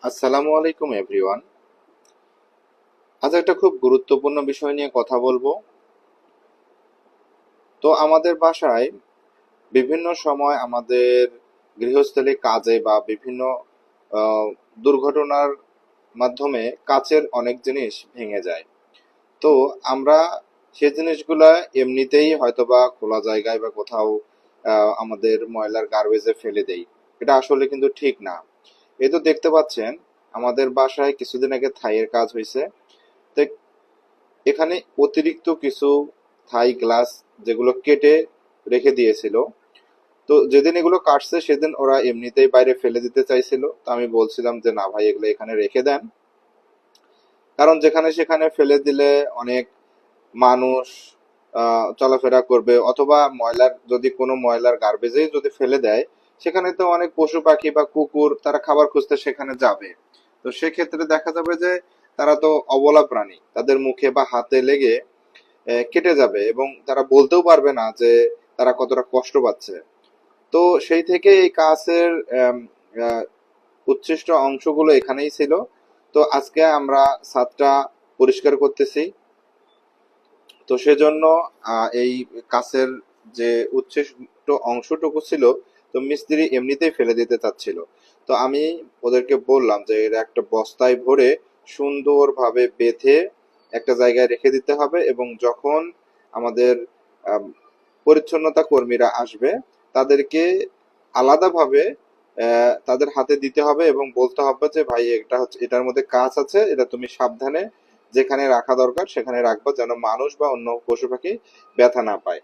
আসসালামু আলাইকুম এভরিওয়ান। আজ একটা খুব গুরুত্বপূর্ণ বিষয় নিয়ে কথা বলবো। তো আমাদের বাসায় বিভিন্ন সময় আমাদের গৃহস্থলী কাজে বা বিভিন্ন আহ, দুর্ঘটনার মাধ্যমে কাচের অনেক জিনিস ভেঙে যায়। তো আমরা সেই জিনিসগুলা এমনিতেই হয়তোবা খোলা জায়গায় বা কোথাও আমাদের ময়লার গার্বেজে ফেলে দেই। এটা আসলে কিন্তু ঠিক না। এই তো দেখতে পাচ্ছেন, আমাদের বাসায় কিছুদিন আগে থাইয়ের কাজ হয়েছে। তো এখানে অতিরিক্ত কিছু থাই গ্লাস যেগুলো কেটে রেখে দিয়েছিল। তো যেদিন এগুলো কাটছে সেদিন ওরা এমনিতেই বাইরে ফেলে দিতে চাইছিল, তো আমি বলছিলাম যে না ভাই, এগুলো এখানে রেখে দেন। কারণ যেখানে সেখানে ফেলে দিলে অনেক মানুষ চলাফেরা করবে, অথবা ময়লার যদি কোনো ময়লার গার্বেজেই যদি ফেলে দেয়, সেখানে তো অনেক পশু পাখি বা কুকুর তারা খাবার খুঁজতে সেখানে যাবে। তো সেক্ষেত্রে দেখা যাবে যে তারা তো অবলা প্রাণী, তাদের মুখে বা হাতে লেগে কেটে যাবে এবং তারা বলতেও পারবে না যে তারা কতটা কষ্ট পাচ্ছে। তো সেই থেকে এই কাছের আম, আহ, উচ্ছিষ্ট অংশগুলো এখানেই ছিল। তো আজকে আমরা ছাদটা পরিষ্কার করতেছি। তো সেজন্য এই কাছের যে উচ্ছিষ্ট অংশটুকু ছিল, তো মিস্ত্রি এমনিতেই ফেলে দিতে চাচ্ছিল। তো আমি ওদেরকে বললাম যে এর একটা বস্তায় ভরে সুন্দরভাবে বেঁধে একটা জায়গায় রেখে দিতে হবে, এবং যখন আমাদের আম, পরিচ্ছন্নতা কর্মীরা আসবে তাদেরকে আলাদাভাবে তাদের হাতে দিতে হবে এবং বলতে হবে যে ভাই, এটা হচ্ছে, এটার মধ্যে কাঁচ আছে, এটা তুমি সাবধানে যেখানে রাখা দরকার সেখানে রাখবা, যেন মানুষ বা অন্য পশু পাখি ব্যথা না পায়।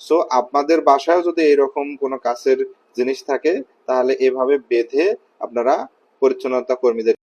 সো আপনাদের বাসায়ও যদি এরকম কোনো কাছের জিনিস থাকে, তাহলে এভাবে বেঁধে আপনারা পরিচ্ছন্নতা কর্মীদের